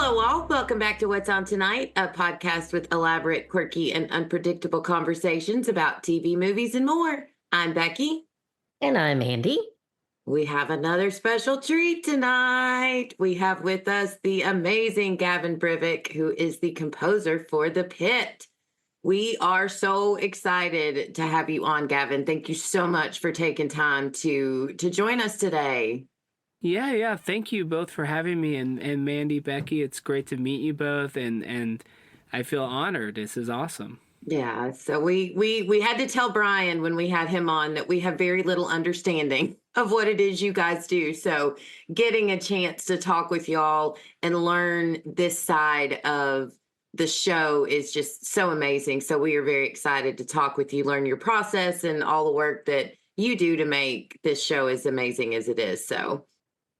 Hello, all. Welcome back to What's On Tonight, a podcast with elaborate, quirky, and unpredictable conversations about TV, movies, and more. I'm Becky. And I'm Andy. We have another special treat tonight. We have with us the amazing Gavin Brivik, who is the composer for The Pitt. We are so excited to have you on, Gavin. Thank you so much for taking time to join us today. Yeah. Thank you both for having me, and Mandy, Becky. It's great to meet you both, and I feel honored. This is awesome. Yeah, so we had to tell Brian when we had him on that we have very little understanding of what it is you guys do. So getting a chance to talk with y'all and learn this side of the show is just so amazing. So we are very excited to talk with you, learn your process and all the work that you do to make this show as amazing as it is. So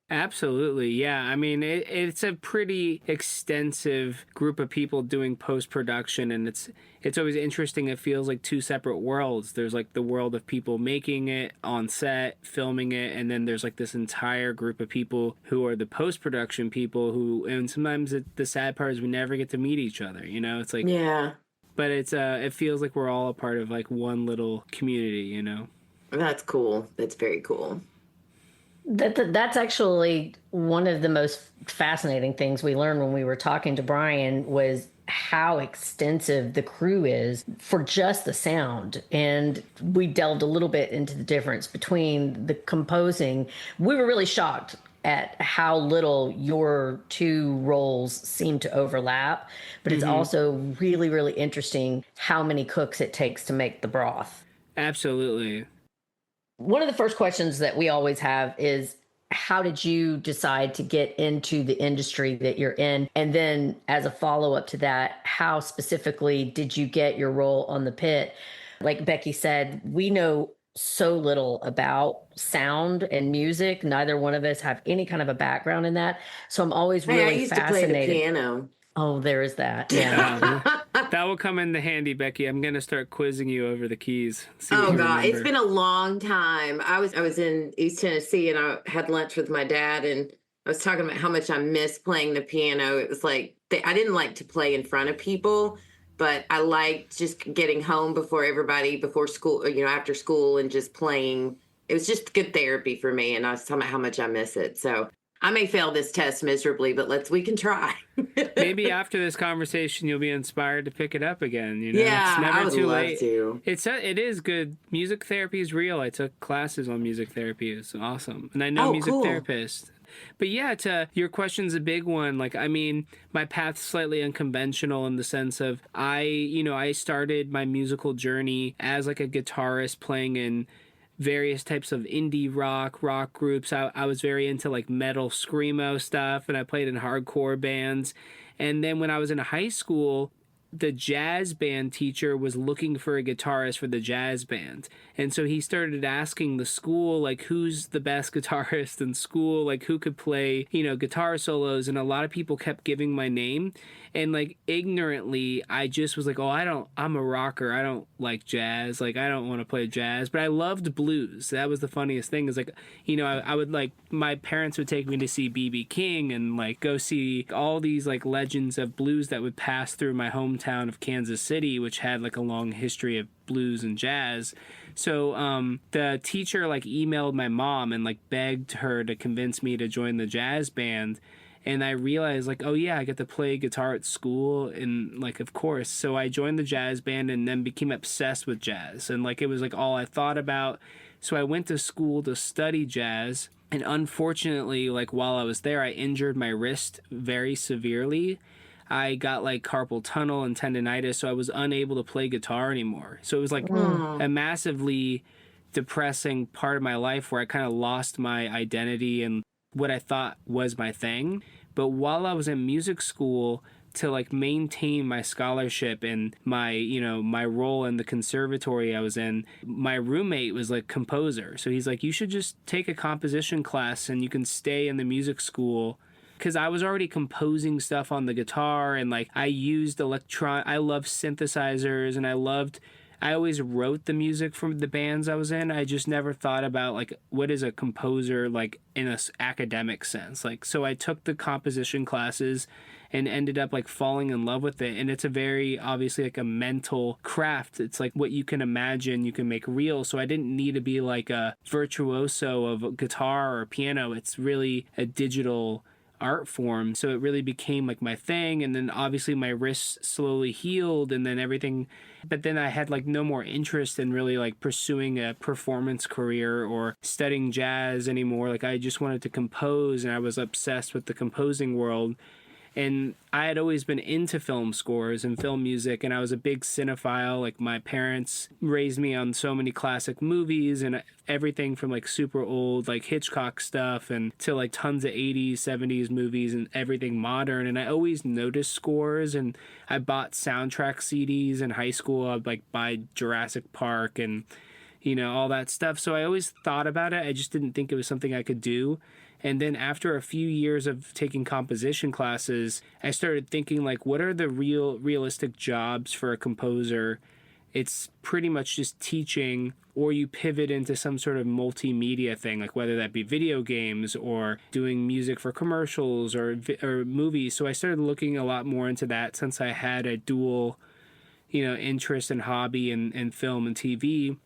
Absolutely, yeah. I mean, it's a pretty extensive group of people doing post-production, and it's always interesting. It feels like two separate worlds. There's like the world of people making it on set, filming it, and then there's like this entire group of people who are the post-production people who, and sometimes the sad part is we never get to meet each other, you know? It's like, yeah, but it feels like we're all a part of like one little community, you know? that's cool. That's very cool. That's actually one of the most fascinating things we learned when we were talking to Brian was how extensive the crew is for just the sound. And we delved a little bit into the difference between the composing. We were really shocked at how little your two roles seem to overlap, but it's also really, really interesting how many cooks it takes to make the broth. Absolutely. One of the first questions that we always have is, how did you decide to get into the industry that you're in? And then as a follow-up to that, how specifically did you get your role on The Pitt? Like Becky said, we know so little about sound and music. Neither one of us have any kind of a background in that. So I'm always really I used fascinated. to play the piano. Oh, there is that. Yeah. That will come in the handy, Becky. I'm gonna start quizzing you over the keys. Oh God, it's been a long time. I was in East Tennessee and I had lunch with my dad and I was talking about how much I miss playing the piano. It was like I didn't like to play in front of people, but I liked just getting home before everybody, before school, after school, and just playing. It was just good therapy for me, and I was talking about how much I miss it. So I may fail this test miserably, but we can try. Maybe after this conversation, you'll be inspired to pick it up again. You know, yeah, it's never I would too love late. to. It is good. Music therapy is real. I took classes on music therapy. It's awesome, and I know music cool. therapists. But yeah, your question's a big one. Like, I mean, my path's slightly unconventional in the sense of I started my musical journey as like a guitarist playing in various types of indie rock groups. I was very into like metal screamo stuff, and I played in hardcore bands. And then when I was in high school, the jazz band teacher was looking for a guitarist for the jazz band. And so he started asking the school, like, who's the best guitarist in school? Like, who could play, guitar solos? And a lot of people kept giving my name. And, like, ignorantly, I just was like, I'm a rocker. I don't like jazz. Like, I don't want to play jazz. But I loved blues. That was the funniest thing is, like, I would, like, my parents would take me to see B.B. King and, like, go see all these, like, legends of blues that would pass through my hometown of Kansas City, which had, like, a long history of blues and jazz. So the teacher like emailed my mom and like begged her to convince me to join the jazz band. And I realized like, oh yeah, I get to play guitar at school, and like, of course. So I joined the jazz band and then became obsessed with jazz. And like, it was like all I thought about. So I went to school to study jazz. And unfortunately, like while I was there, I injured my wrist very severely. I got like carpal tunnel and tendonitis, so I was unable to play guitar anymore. So it was like a massively depressing part of my life where I kind of lost my identity and what I thought was my thing. But while I was in music school, to like maintain my scholarship and my my role in the conservatory I was in, my roommate was like composer. So he's like, you should just take a composition class and you can stay in the music school. Because I was already composing stuff on the guitar, and like I used I love synthesizers, and I loved I always wrote the music from the bands I was in. I just never thought about like what is a composer like in a academic sense. Like so I took the composition classes and ended up like falling in love with it, and it's a very obviously like a mental craft. It's like what you can imagine you can make real. So I didn't need to be like a virtuoso of guitar or piano. It's really a digital art form, so it really became like my thing. And then obviously my wrists slowly healed and then everything, but then I had like no more interest in really like pursuing a performance career or studying jazz anymore. Like I just wanted to compose, and I was obsessed with the composing world. And I had always been into film scores and film music, and I was a big cinephile. Like my parents raised me on so many classic movies and everything from like super old like Hitchcock stuff and to like tons of 80s, 70s movies and everything modern. And I always noticed scores, and I bought soundtrack CDs in high school. I'd like buy Jurassic Park and all that stuff. So I always thought about it. I just didn't think it was something I could do. And then after a few years of taking composition classes, I started thinking like, what are the realistic jobs for a composer? It's pretty much just teaching, or you pivot into some sort of multimedia thing, like whether that be video games or doing music for commercials or movies. So I started looking a lot more into that since I had a dual, interest and hobby in film and TV.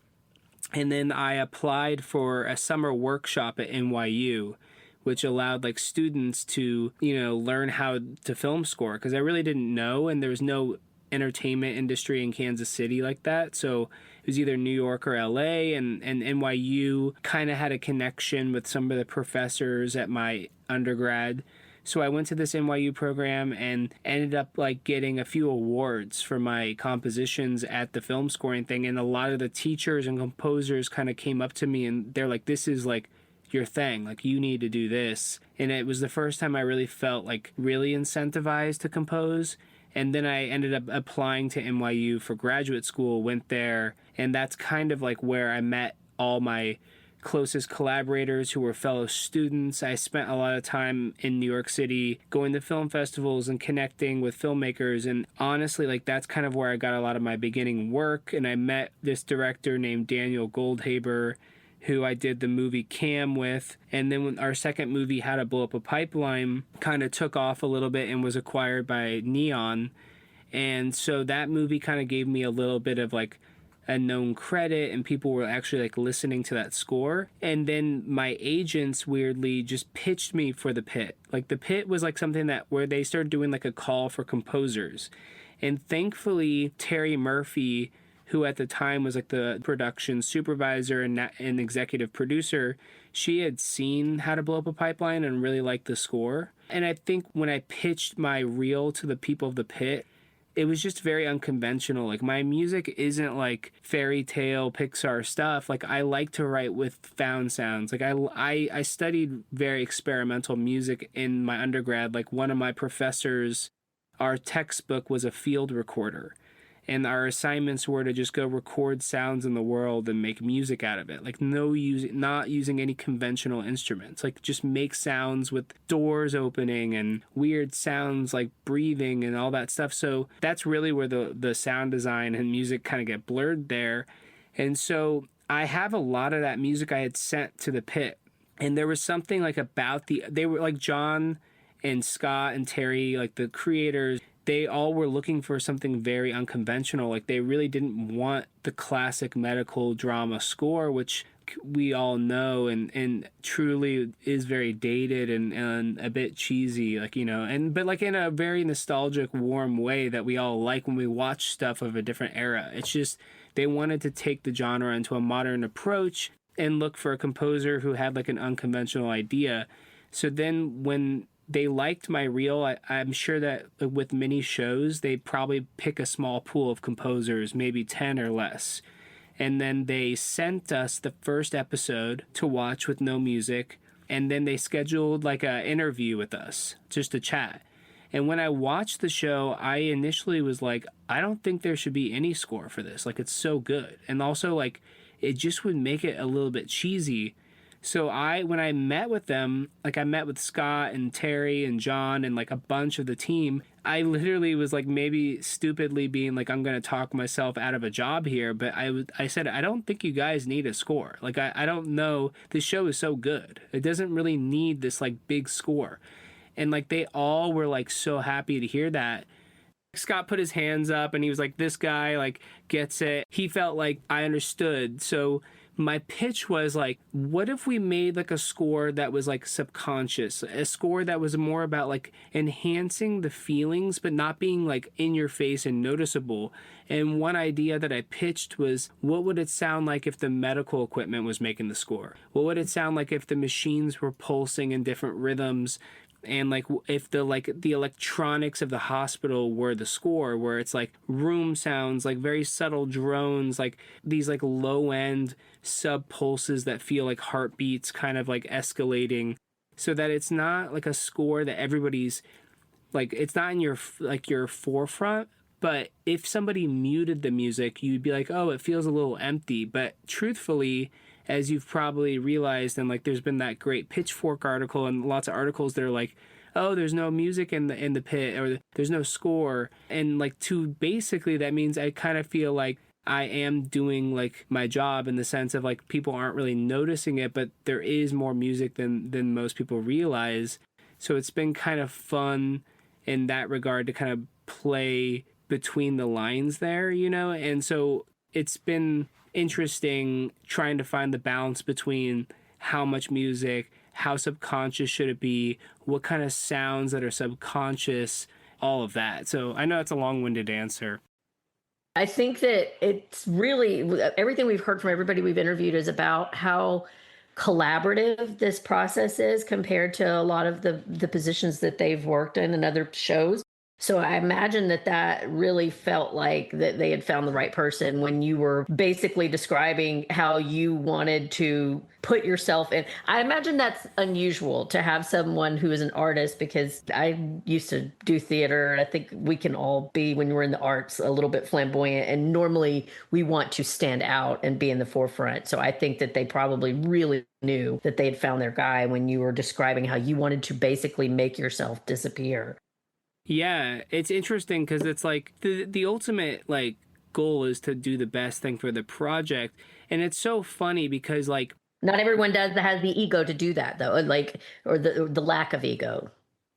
And then I applied for a summer workshop at NYU, which allowed like students to, learn how to film score, because I really didn't know, and there was no entertainment industry in Kansas City like that. So it was either New York or LA, and NYU kind of had a connection with some of the professors at my undergrad. So I went to this NYU program and ended up like getting a few awards for my compositions at the film scoring thing. And a lot of the teachers and composers kind of came up to me and they're like, this is like your thing, like you need to do this. And it was the first time I really felt like really incentivized to compose. And then I ended up applying to NYU for graduate school, went there, and that's kind of like where I met all my closest collaborators who were fellow students. I spent a lot of time in New York City going to film festivals and connecting with filmmakers, and honestly like that's kind of where I got a lot of my beginning work. And I met this director named Daniel Goldhaber, who I did the movie Cam with. And then when our second movie, How to Blow Up a Pipeline, kind of took off a little bit and was acquired by Neon. And so that movie kind of gave me a little bit of like a known credit, and people were actually like listening to that score. And then my agents weirdly just pitched me for The Pitt. Like The Pitt was like something that where they started doing like a call for composers. And thankfully, Terry Murphy, who at the time was like the production supervisor and executive producer, she had seen How to Blow Up a Pipeline and really liked the score. And I think when I pitched my reel to the people of The Pitt, it was just very unconventional. Like my music isn't like fairy tale Pixar stuff. Like I like to write with found sounds. Like I studied very experimental music in my undergrad. Like one of my professors, our textbook was a field recorder. And our assignments were to just go record sounds in the world and make music out of it. Like not using any conventional instruments. Like just make sounds with doors opening and weird sounds like breathing and all that stuff. So that's really where the sound design and music kind of get blurred there. And so I have a lot of that music I had sent to The Pitt. And there was something like about they were like John and Scott and Terry, like the creators, they all were looking for something very unconventional. Like they really didn't want the classic medical drama score, which we all know and truly is very dated and a bit cheesy, like, but like in a very nostalgic, warm way that we all like when we watch stuff of a different era. It's just they wanted to take the genre into a modern approach and look for a composer who had like an unconventional idea. So then when they liked my reel, I'm sure that with many shows, they probably pick a small pool of composers, maybe 10 or less. And then they sent us the first episode to watch with no music. And then they scheduled like an interview with us, just to chat. And when I watched the show, I initially was like, I don't think there should be any score for this. Like, it's so good. And also, like, it just would make it a little bit cheesy. So when I met with them, like I met with Scott and Terry and John and like a bunch of the team, I literally was like maybe stupidly being like, I'm going to talk myself out of a job here. But I said, I don't think you guys need a score. Like, I don't know. This show is so good. It doesn't really need this like big score. And like they all were like so happy to hear that. Scott put his hands up and he was like, this guy like gets it. He felt like I understood. So my pitch was like, what if we made like a score that was like subconscious, a score that was more about like enhancing the feelings, but not being like in your face and noticeable. And one idea that I pitched was, what would it sound like if the medical equipment was making the score? What would it sound like if the machines were pulsing in different rhythms? And like if the electronics of the hospital were the score, where it's like room sounds, like very subtle drones, like these like low end sub pulses that feel like heartbeats kind of like escalating, so that it's not like a score that everybody's like, it's not in your forefront. But if somebody muted the music, you'd be like, oh, it feels a little empty. But truthfully, as you've probably realized, and like there's been that great Pitchfork article and lots of articles that are like, oh, there's no music in the pit, or there's no score. And like, to basically, that means I kind of feel like I am doing like my job, in the sense of like people aren't really noticing it, but there is more music than most people realize. So it's been kind of fun in that regard to kind of play between the lines there, you know? And so it's been interesting trying to find the balance between how much music, how subconscious should it be, what kind of sounds that are subconscious, all of that. So I know it's a long-winded answer. I think that it's really, everything we've heard from everybody we've interviewed is about how collaborative this process is compared to a lot of the positions that they've worked in and other shows. So I imagine that really felt like that they had found the right person when you were basically describing how you wanted to put yourself in. I imagine that's unusual to have someone who is an artist, because I used to do theater. I think we can all be, when we're in the arts, a little bit flamboyant, and normally we want to stand out and be in the forefront. So I think that they probably really knew that they had found their guy when you were describing how you wanted to basically make yourself disappear. Yeah, it's interesting because it's like the ultimate like goal is to do the best thing for the project. And it's so funny because like Not everyone has the ego to do that, though, or the lack of ego.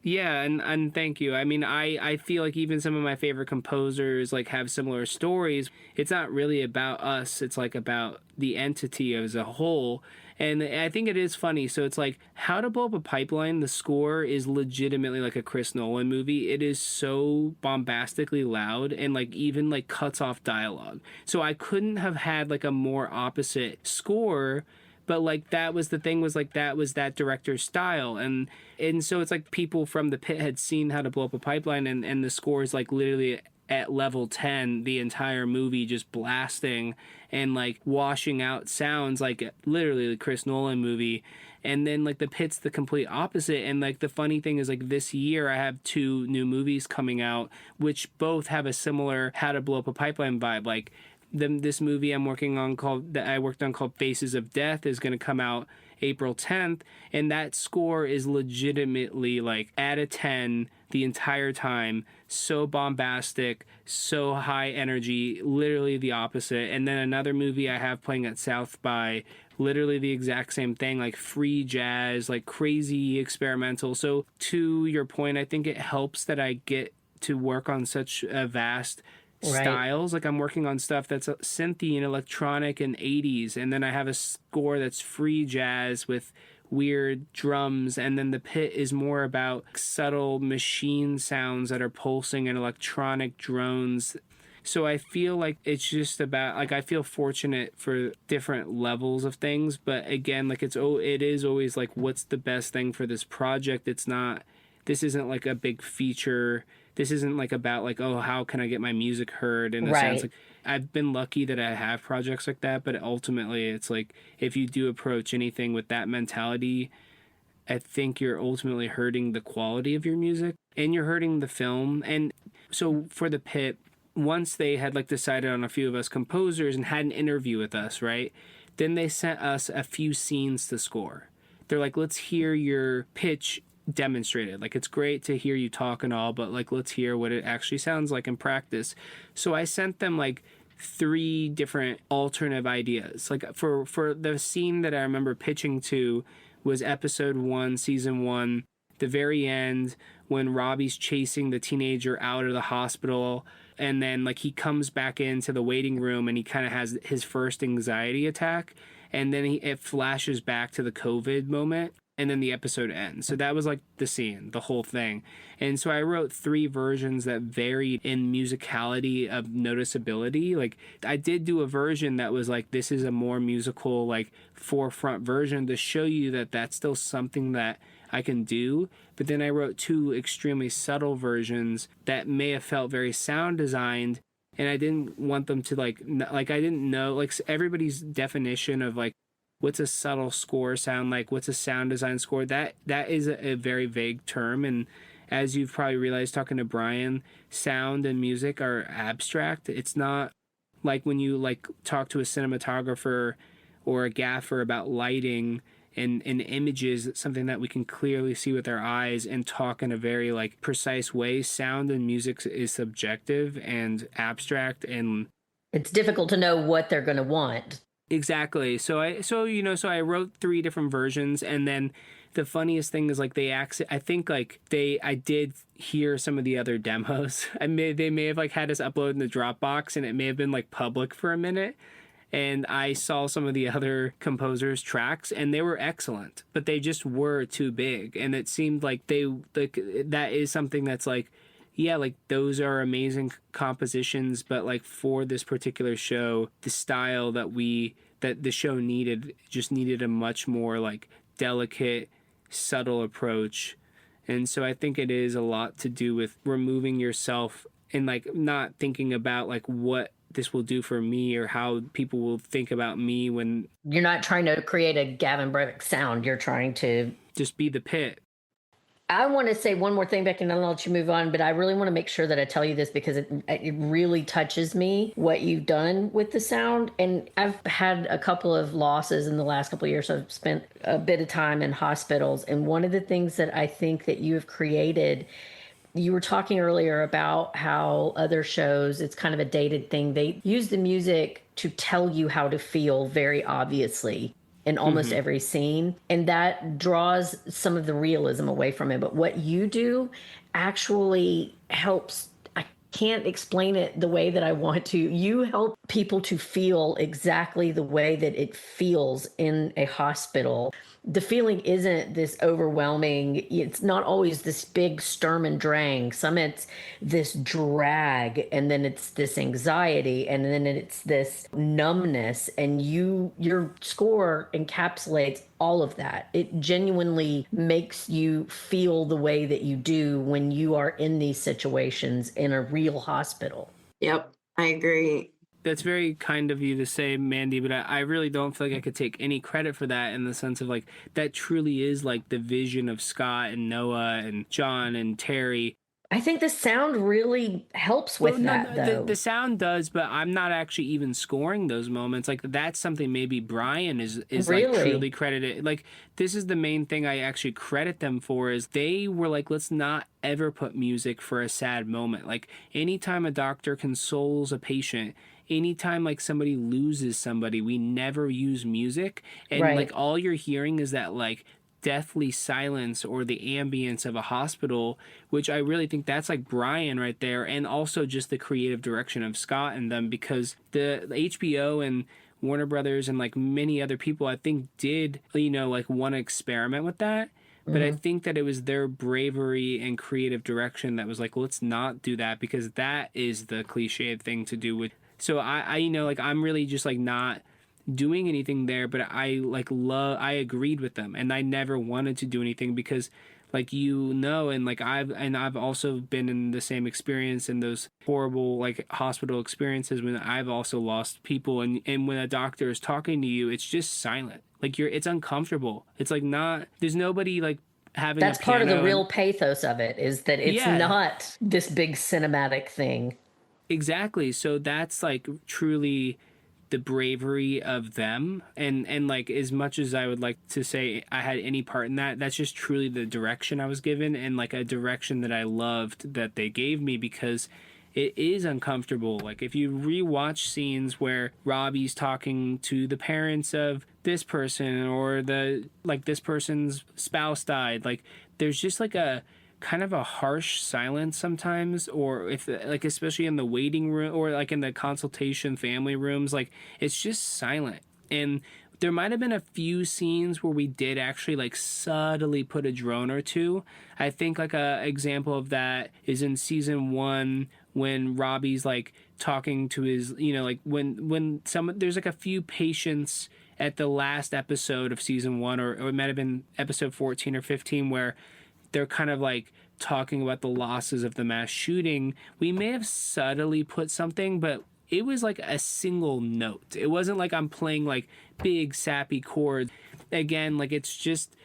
yeah, and thank you. I mean, I feel like even some of my favorite composers like have similar stories. It's not really about us, it's like about the entity as a whole. And I think it is funny. So it's like How to Blow Up a Pipeline, the score is legitimately like a Chris Nolan movie. It is so bombastically loud and like even like cuts off dialogue. So I couldn't have had like a more opposite score. But like that was the thing, was like that was that director's style. And so it's like people from the pit had seen How to Blow Up a Pipeline, and the score is like literally at level 10 the entire movie, just blasting and like washing out sounds like literally the Chris Nolan movie. And then like the pit's the complete opposite. And like the funny thing is, like this year I have 2 new movies coming out which both have a similar How to Blow Up a Pipeline vibe. Like this movie I'm working on called Faces of Death is going to come out April 10th, and that score is legitimately like at a 10 the entire time. So bombastic, so high energy, literally the opposite. And then another movie I have playing at South by, literally the exact same thing, like free jazz, like crazy experimental. So to your point, I think it helps that I get to work on such a vast styles. Like I'm working on stuff that's synthy and electronic and 80s, and then I have a score that's free jazz with weird drums, and then the pit is more about subtle machine sounds that are pulsing and electronic drones. So I feel like it's just about, like, I feel fortunate for different levels of things, but again, like it is always like, what's the best thing for this project? This isn't like a big feature. This isn't like about like, oh, how can I get my music heard, in a sense. Like, I've been lucky that I have projects like that, but ultimately it's like, if you do approach anything with that mentality, I think you're ultimately hurting the quality of your music, and you're hurting the film. And so for the pit, once they had like decided on a few of us composers and had an interview with us, right? Then they sent us a few scenes to score. They're like, let's hear your pitch demonstrated. Like, it's great to hear you talk and all, but like, let's hear what it actually sounds like in practice. So I sent them like 3 different alternative ideas. Like for the scene that I remember pitching to was episode 1, season 1, the very end when Robbie's chasing the teenager out of the hospital, and then like he comes back into the waiting room and he kind of has his first anxiety attack, and then it flashes back to the COVID moment, and then the episode ends. So that was like the scene, the whole thing. And so I wrote 3 versions that varied in musicality of noticeability. Like I did do a version that was like, this is a more musical, like forefront version to show you that that's still something that I can do. But then I wrote 2 extremely subtle versions that may have felt very sound designed, and I didn't want them to like I didn't know, like everybody's definition of like what's a subtle score sound like, what's a sound design score, that is a very vague term. And as you've probably realized talking to Brian, sound and music are abstract. It's not like when you like talk to a cinematographer or a gaffer about lighting and images, something that we can clearly see with our eyes and talk in a very like precise way. Sound and music is subjective and abstract, and it's difficult to know what they're going to want. Exactly. So I wrote 3 different versions, and then the funniest thing is like I did hear some of the other demos. They may have like had us upload in the Dropbox, and it may have been like public for a minute. And I saw some of the other composers' tracks, and they were excellent, but they just were too big. And it seemed like that is something that's like, yeah, like those are amazing compositions, but like for this particular show, the style that the show just needed a much more like delicate, subtle approach. And so I think it is a lot to do with removing yourself and like not thinking about like what this will do for me or how people will think about me when you're not trying to create a Gavin Brivik sound. You're trying to just be the Pitt. I want to say one more thing, Becky, and I'll let you move on, but I really want to make sure that I tell you this because it really touches me what you've done with the sound. And I've had a couple of losses in the last couple of years. So I've spent a bit of time in hospitals. And one of the things that I think that you have created, you were talking earlier about how other shows, it's kind of a dated thing. They use the music to tell you how to feel very obviously in almost every scene. And that draws some of the realism away from it. But what you do actually helps. I can't explain it the way that I want to. You help people to feel exactly the way that it feels in a hospital. The feeling isn't this overwhelming. It's not always this big Sturm and Drang. Some it's this drag, and then it's this anxiety, and then it's this numbness. And your score encapsulates all of that. It genuinely makes you feel the way that you do when you are in these situations in a real hospital. Yep, I agree. That's very kind of you to say, Mandy, but I really don't feel like I could take any credit for that in the sense of like that truly is like the vision of Scott and Noah and John and Terry. I think the sound really helps with though. The sound does, but I'm not actually even scoring those moments. Like that's something maybe Brian is really? Like truly credited. Like this is the main thing I actually credit them for is they were like, let's not ever put music for a sad moment. Like anytime a doctor consoles a patient, anytime like somebody loses somebody, we never use music. And like all you're hearing is that like deathly silence or the ambience of a hospital, which I really think that's like Brian right there. And also just the creative direction of Scott and them, because the HBO and Warner Brothers and like many other people I think did, like want to experiment with that. But I think that it was their bravery and creative direction that was like, let's not do that, because that is the cliched thing to do with. So I like I'm really just like not doing anything there, but I agreed with them, and I never wanted to do anything because like and like I've also been in the same experience in those horrible like hospital experiences when I've also lost people, and when a doctor is talking to you, it's just silent. Like it's uncomfortable. It's like not there's nobody like having that's a part of the piano real pathos of it is that it's not this big cinematic thing. Exactly. So that's like truly the bravery of them, and like, as much as I would like to say I had any part in that, that's just truly the direction I was given, and like a direction that I loved that they gave me, because it is uncomfortable. Like, if you rewatch scenes where Robbie's talking to the parents of this person, or the like this person's spouse died, like there's just like a kind of a harsh silence sometimes, or if like, especially in the waiting room or like in the consultation family rooms, like it's just silent. And there might have been a few scenes where we did actually like subtly put a drone or two. I think like a example of that is in season 1, when Robbie's like talking to his, like when there's like a few patients at the last episode of season 1, or it might have been episode 14 or 15, where they're kind of like talking about the losses of the mass shooting. We may have subtly put something, but it was like a single note. It wasn't like I'm playing like big sappy chords. Again, like, it's just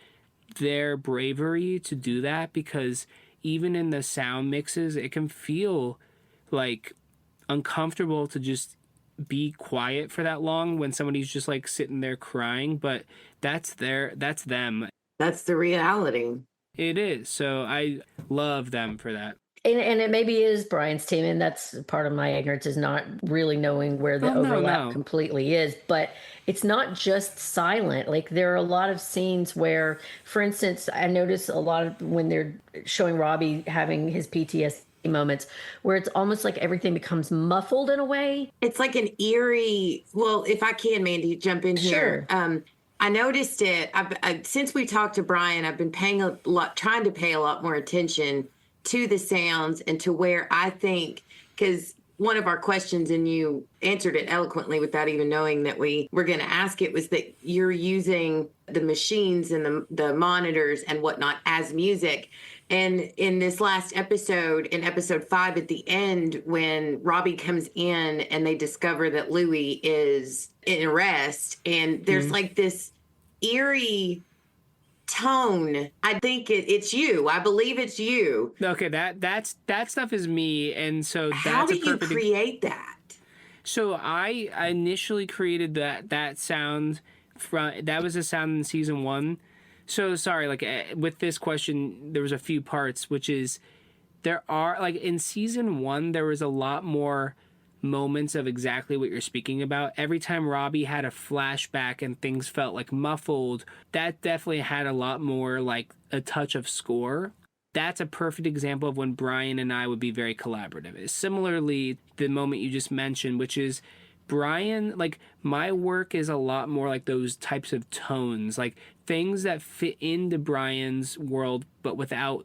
their bravery to do that, because even in the sound mixes, it can feel like uncomfortable to just be quiet for that long when somebody's just like sitting there crying, but that's them. That's the reality. It is. So I love them for that. And it maybe is Brian's team, and that's part of my ignorance, is not really knowing where the overlap completely is. But it's not just silent. Like, there are a lot of scenes where, for instance, I notice a lot of when they're showing Robbie having his PTSD moments, where it's almost like everything becomes muffled in a way. It's like an eerie, well, if I can, Mandy, jump in here. Sure. I noticed it. Since we talked to Brian, I've been trying to pay a lot more attention to the sounds, and to where I think, because one of our questions, and you answered it eloquently without even knowing that we were going to ask it, was that you're using the machines and the monitors and whatnot as music. And in this last episode, in episode 5, at the end, when Robbie comes in and they discover that Louis is in arrest, and there's like this eerie tone. I think it's you. I believe it's you. Okay, that stuff is me, and so that's how did you create that? So I initially created that sound that was a sound in season 1. So sorry, like, with this question, there was a few parts, which is, there are, like, in season 1, there was a lot more moments of exactly what you're speaking about. Every time Robbie had a flashback and things felt like muffled, that definitely had a lot more like a touch of score. That's a perfect example of when Brian and I would be very collaborative. Similarly, the moment you just mentioned, which is Brian, like, my work is a lot more like those types of tones, like things that fit into Brian's world, but without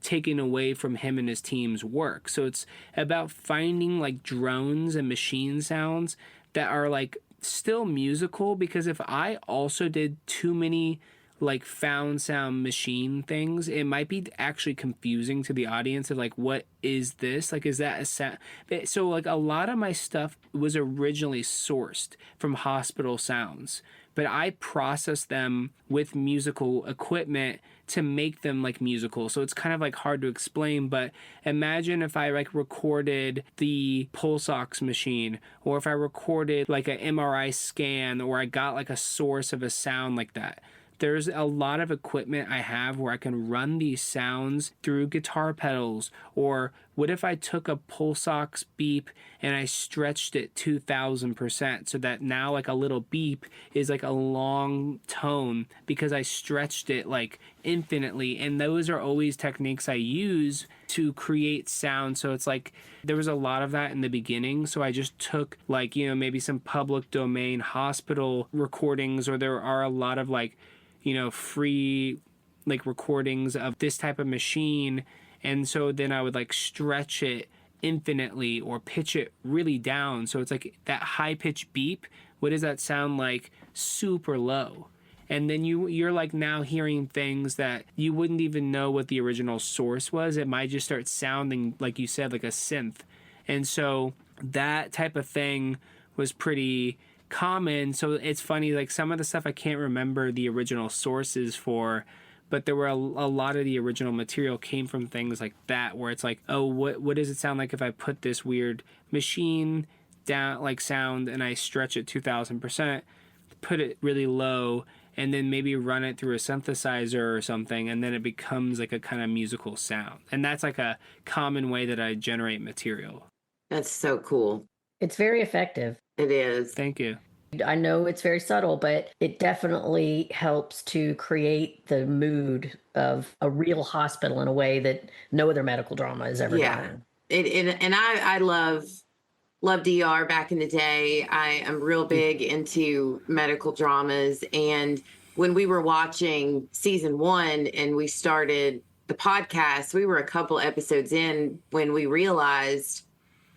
taken away from him and his team's work. So it's about finding like drones and machine sounds that are like still musical, because if I also did too many like found sound machine things, it might be actually confusing to the audience of like, what is this? Like, is that a sound? So like, a lot of my stuff was originally sourced from hospital sounds, but I processed them with musical equipment to make them like musical. So it's kind of like hard to explain, but imagine if I like recorded the pulse ox machine, or if I recorded like an MRI scan, or I got like a source of a sound like that. There's a lot of equipment I have where I can run these sounds through guitar pedals. Or what if I took a pulse ox beep and I stretched it 2000%, so that now like a little beep is like a long tone because I stretched it like infinitely. And those are always techniques I use to create sound. So it's like there was a lot of that in the beginning. So I just took like, maybe some public domain hospital recordings, or there are a lot of like, free like recordings of this type of machine. And so then I would like stretch it infinitely or pitch it really down. So it's like that high pitch beep. What does that sound like? Super low. And then you're like now hearing things that you wouldn't even know what the original source was. It might just start sounding, like you said, like a synth. And so that type of thing was pretty common. So it's funny, like some of the stuff I can't remember the original sources for, but there were a lot of the original material came from things like that, where it's like, oh, what does it sound like if I put this weird machine down like sound and I stretch it 2000%, put it really low, and then maybe run it through a synthesizer or something, and then it becomes like a kind of musical sound. And that's like a common way that I generate material. That's so cool. It's very effective. It is. Thank you. I know it's very subtle, but it definitely helps to create the mood of a real hospital in a way that no other medical drama has ever done. And I loved ER back in the day. I am real big into medical dramas. And when we were watching season 1 and we started the podcast, we were a couple episodes in when we realized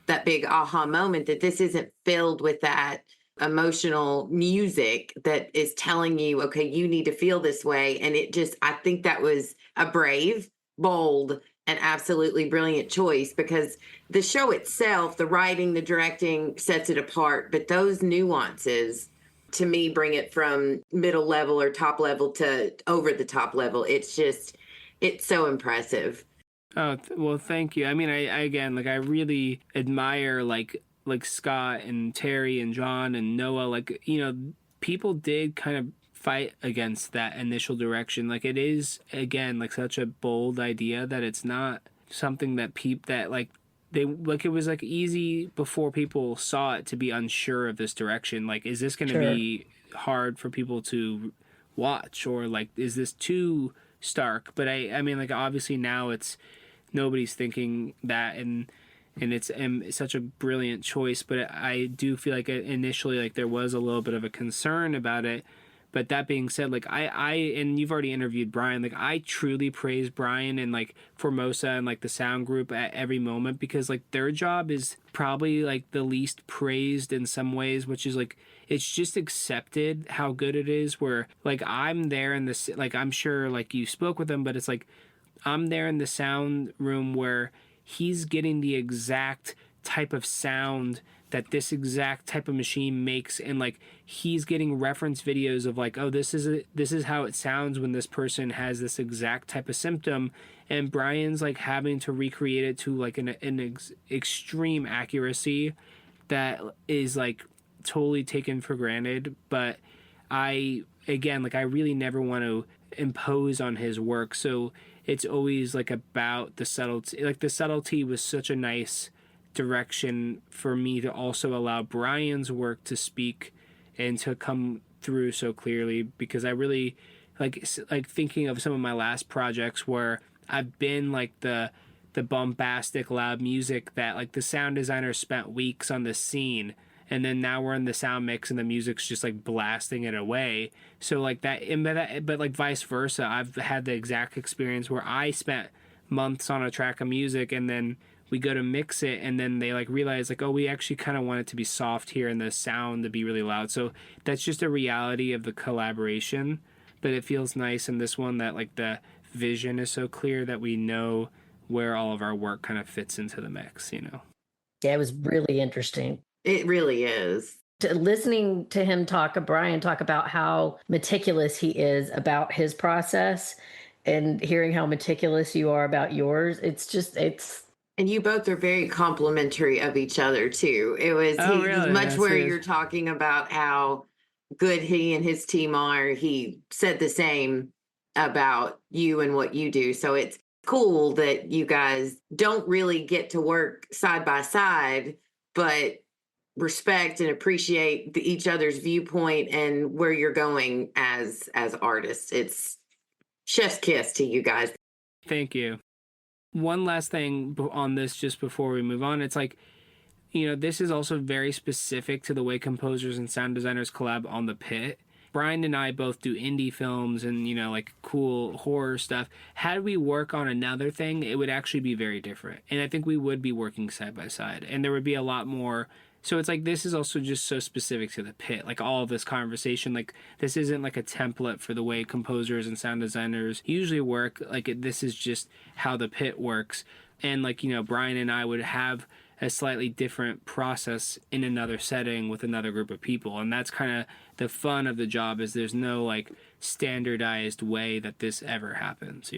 that big aha moment that this isn't filled with that emotional music that is telling you, okay, you need to feel this way. And I think that was a brave, bold, and absolutely brilliant choice, because the show itself, the writing, the directing sets it apart. But those nuances to me bring it from middle level or top level to over the top level. It's so impressive. Oh, well, thank you. I mean, I again, like, I really admire like Scott and Terry and John and Noah. Like, people did kind of fight against that initial direction. Like, it is, again, like such a bold idea that it's not something that it was like easy before people saw it to be unsure of this direction. Like, is this going to be hard for people to watch, or like, is this too stark? But I mean, like, obviously now nobody's thinking that, and it's such a brilliant choice. But I do feel like initially, like, there was a little bit of a concern about it. But that being said, like, I and you've already interviewed Brian, like, I truly praise Brian and like Formosa and like the sound group at every moment, because like their job is probably like the least praised in some ways, which is like, it's just accepted how good it is, where like I'm there in this, like, I'm sure like you spoke with them, but it's like I'm there in the sound room where he's getting the exact type of sound that this exact type of machine makes, and like he's getting reference videos of like, oh, this is how it sounds when this person has this exact type of symptom, and Brian's like having to recreate it to like an extreme accuracy that is like totally taken for granted. But I really never want to impose on his work, so it's always like about the subtlety. Like, the subtlety was such a nice direction for me to also allow Brian's work to speak and to come through so clearly, because I really like thinking of some of my last projects where I've been like the bombastic loud music that like the sound designer spent weeks on the scene, and then now we're in the sound mix and the music's just like blasting it away. So like that, but like vice versa, I've had the exact experience where I spent months on a track of music, and then we go to mix it, and then they like realize like, oh, we actually kind of want it to be soft here and the sound to be really loud. So that's just a reality of the collaboration. But it feels nice in this one that like the vision is so clear that we know where all of our work kind of fits into the mix, Yeah, it was really interesting. It really is. Listening to Brian talk about how meticulous he is about his process, and hearing how meticulous you are about yours, it's And you both are very complimentary of each other too. It was really? much That's where weird. you're talking about how good he and his team are. He said the same about you and what you do. So it's cool that you guys don't really get to work side by side, but respect and appreciate each other's viewpoint and where you're going as artists. It's chef's kiss to you guys. Thank you. One last thing on this, just before we move on, it's like, this is also very specific to the way composers and sound designers collab on The Pit. Brian and I both do indie films and, like cool horror stuff. Had we work on another thing, it would actually be very different. And I think we would be working side by side, and there would be a lot more. So it's like, this is also just so specific to The Pit. Like, all of this conversation, like, this isn't like a template for the way composers and sound designers usually work. Like, this is just how The Pit works. And like, Brian and I would have a slightly different process in another setting with another group of people. And that's kind of the fun of the job, is there's no like standardized way that this ever happens.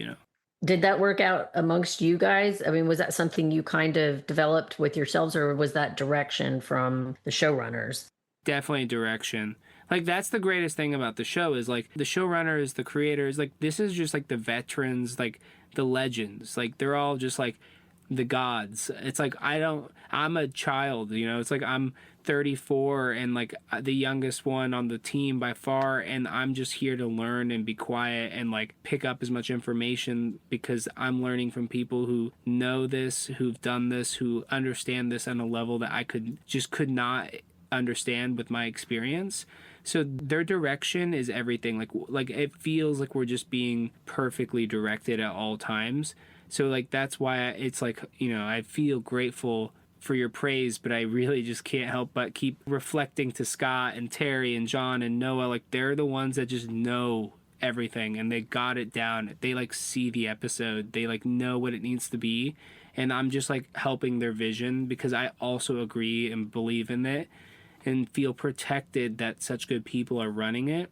Did that work out amongst you guys? I mean, was that something you kind of developed with yourselves, or was that direction from the showrunners? Definitely direction. Like that's the greatest thing about the show is like the showrunners, the creators, like this is just like the veterans, like the legends. Like they're all just like the gods. It's like I'm a child, you know. It's like I'm 34 and like the youngest one on the team by far, and I'm just here to learn and be quiet and like pick up as much information because I'm learning from people who know this, who've done this, who understand this on a level that I could not understand with my experience. So their direction is everything. Like it feels like we're just being perfectly directed at all times. So like that's why it's like, you know, I feel grateful for your praise, but I really just can't help but keep reflecting to Scott and Terry and John and Noah. Like they're the ones that just know everything and they got it down. They like see the episode. They like know what it needs to be. And I'm just like helping their vision because I also agree and believe in it and feel protected that such good people are running it.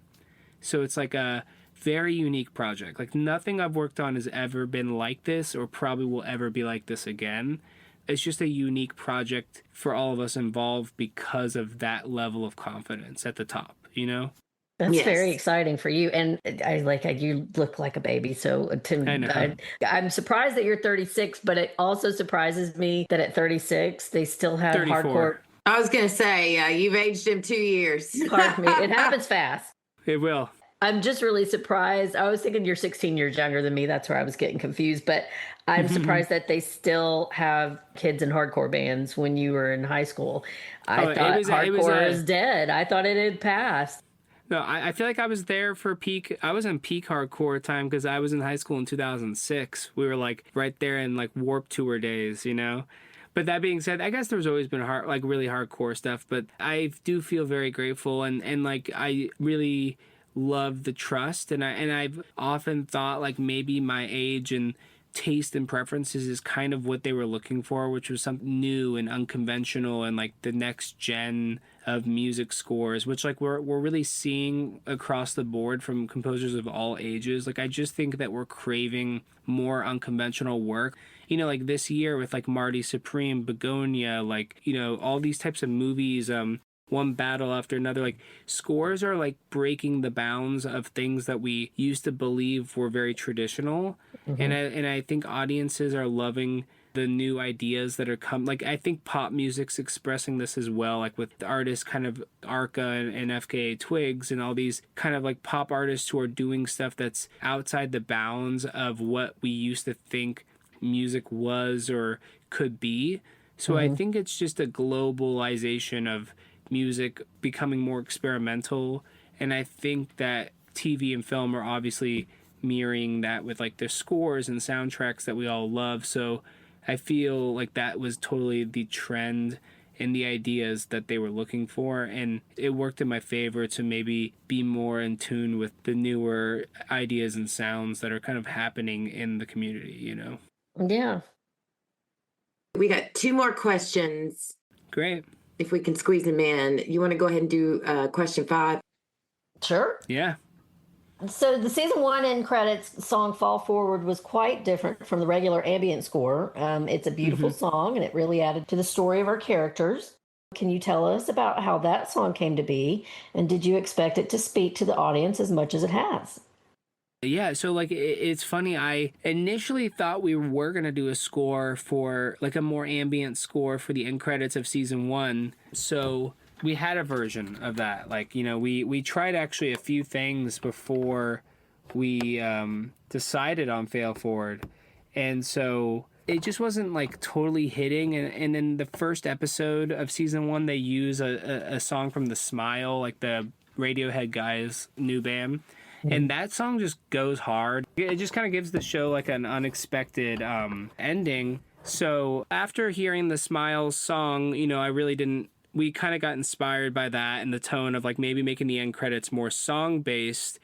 So it's like a very unique project. Like nothing I've worked on has ever been like this or probably will ever be like this again. It's just a unique project for all of us involved because of that level of confidence at the top, you know? That's very Yes. exciting for you. And I like you look like a baby. So I know. I'm surprised that you're 36, but it also surprises me that at 36 they still have 34. hardcore. I was going to say, you've aged him 2 years. Pardon me. It happens fast. It will. I'm just really surprised. I was thinking you're 16 years younger than me. That's where I was getting confused. But I'm surprised that they still have kids in hardcore bands when you were in high school. I thought hardcore is dead. I thought it had passed. No, I feel like I was there for peak. I was in peak hardcore time because I was in high school in 2006. We were like right there in like Warp Tour days, you know? But that being said, I guess there's always been like really hardcore stuff, but I do feel very grateful and like I really love the trust and I've often thought like maybe my age and taste and preferences is kind of what they were looking for, which was something new and unconventional and like the next gen of music scores, which like we're really seeing across the board from composers of all ages. Like I just think that we're craving more unconventional work. You know, like this year with like Marty Supreme, Begonia, like, you know, all these types of movies, One Battle After Another, like scores are like breaking the bounds of things that we used to believe were very traditional. Mm-hmm. And I think audiences are loving the new ideas that are like I think pop music's expressing this as well, like with artists kind of Arca and FKA Twigs and all these kind of like pop artists who are doing stuff that's outside the bounds of what we used to think music was or could be. So I think it's just a globalization of music becoming more experimental, and I think that TV and film are obviously mirroring that with like the scores and soundtracks that we all love. So I feel like that was totally the trend and the ideas that they were looking for, and it worked in my favor to maybe be more in tune with the newer ideas and sounds that are kind of happening in the community, you know? Yeah. We got 2 more questions. Great. If we can squeeze them in. You want to go ahead and do question 5? Sure. Yeah. So the season 1 end credits song "Fall Forward" was quite different from the regular ambient score. It's a beautiful song, and it really added to the story of our characters. Can you tell us about how that song came to be, and did you expect it to speak to the audience as much as it has? Yeah, so like it's funny. I initially thought we were gonna do a score for like a more ambient score for the end credits of season 1. So we had a version of that. Like, you know, we tried actually a few things before we decided on Fail Forward, and so it just wasn't like totally hitting. And then the first episode of season 1, they use a song from The Smile, like the Radiohead guys' new band. And that song just goes hard. It just kind of gives the show like an unexpected ending. So after hearing the Smiles song, you know, I really didn't. We kind of got inspired by that and the tone of like maybe making the end credits more song based.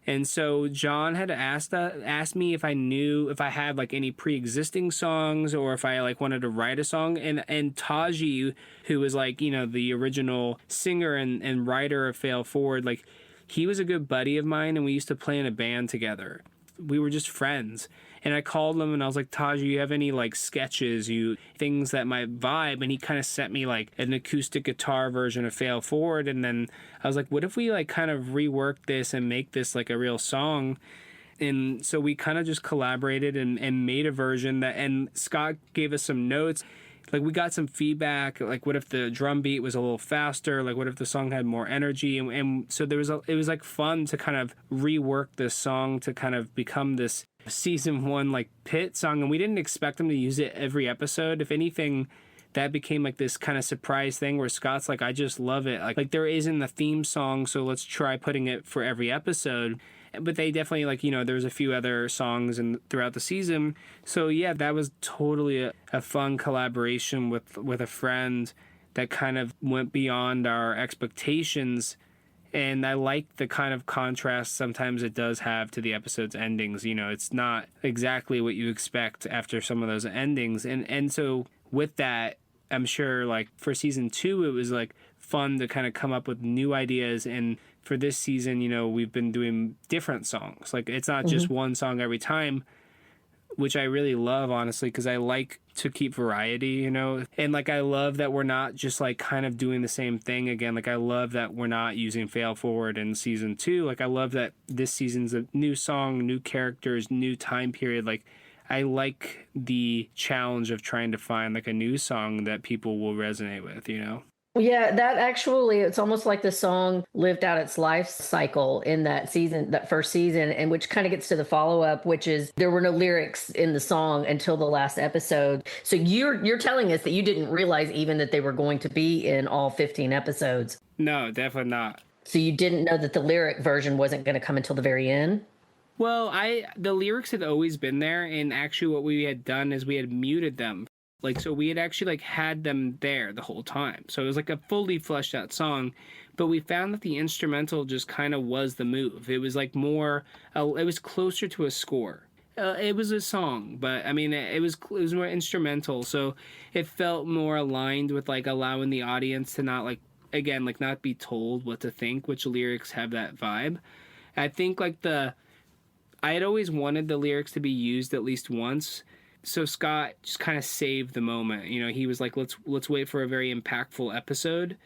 And so John had asked me if I knew if I had like any pre-existing songs or if I like wanted to write a song. And Taji, who was like, you know, the original singer and writer of Fail Forward, like he was a good buddy of mine and we used to play in a band together. We were just friends. And I called him and I was like, Taj, you have any like sketches, things that might vibe? And he kind of sent me like an acoustic guitar version of Fail Forward. And then I was like, what if we like kind of rework this and make this like a real song? And so we kind of just collaborated and made a version that, and Scott gave us some notes. Like we got some feedback, like what if the drum beat was a little faster? Like what if the song had more energy? And so it was like fun to kind of rework this song to kind of become this season 1 like Pitt song. And we didn't expect them to use it every episode. If anything, that became like this kind of surprise thing where Scott's like, I just love it. Like there isn't a theme song, so let's try putting it for every episode. But they definitely like, there's a few other songs throughout the season. So yeah, that was totally a fun collaboration with a friend that kind of went beyond our expectations. And I like the kind of contrast sometimes it does have to the episode's endings. It's not exactly what you expect after some of those endings. And so with that, I'm sure like for season 2, it was like fun to kind of come up with new ideas. And for this season, we've been doing different songs. Like it's not just one song every time, which I really love, honestly, because I like to keep variety, and like I love that we're not just like kind of doing the same thing again. Like I love that we're not using Fail Forward in season 2. Like I love that this season's a new song, new characters, new time period. Like I like the challenge of trying to find like a new song that people will resonate with, Yeah, that actually, it's almost like the song lived out its life cycle in that season, that first season, and which kind of gets to the follow-up, which is there were no lyrics in the song until the last episode. So you're telling us that you didn't realize even that they were going to be in all 15 episodes. No, definitely not. So you didn't know that the lyric version wasn't going to come until the very end? Well, the lyrics had always been there, and actually what we had done is we had muted them. Like, so we had actually like had them there the whole time. So it was like a fully fleshed out song, but we found that the instrumental just kind of was the move. It was like more, it was closer to a score. It was a song, but I mean, it was more instrumental. So it felt more aligned with like allowing the audience to not like, again, like not be told what to think, which lyrics have that vibe. I think like I had always wanted the lyrics to be used at least once. So Scott just kind of saved the moment. He was like, let's wait for a very impactful episode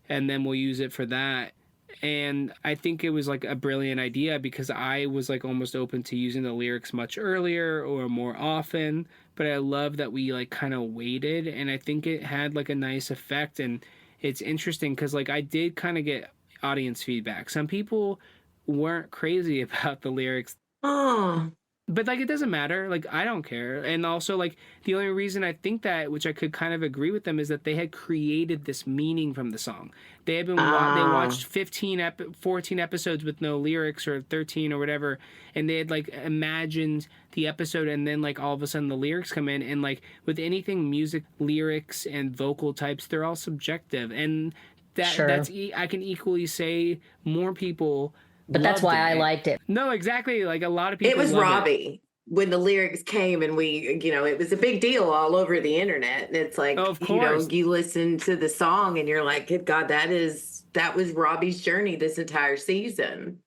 and then we'll use it for that. And I think it was like a brilliant idea because I was like almost open to using the lyrics much earlier or more often, but I love that we like kind of waited, and I think it had like a nice effect. And it's interesting because like I did kind of get audience feedback. Some people weren't crazy about the lyrics. Oh, But like it doesn't matter. Like I don't care. And also like the only reason I think that, which I could kind of agree with them, is that they had created this meaning from the song. They had been they watched 14 episodes with no lyrics, or 13 or whatever, and they had like imagined the episode, and then like all of a sudden the lyrics come in, and like with anything music, lyrics and vocal types, they're all subjective, and that's I can equally say more people. But that's why I liked it. No, exactly. Like a lot of people. It was Robbie when the lyrics came, and it was a big deal all over the internet. And it's like, of course. You listen to the song and you're like, good God, that was Robbie's journey this entire season.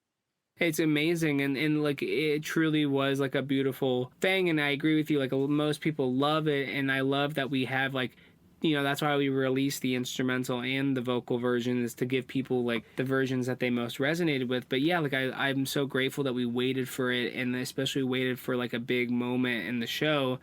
It's amazing. And like, it truly was like a beautiful thing. And I agree with you. Like most people love it. And I love that we have like, that's why we released the instrumental and the vocal version, is to give people like the versions that they most resonated with. But yeah, like I'm so grateful that we waited for it, and especially waited for like a big moment in the show.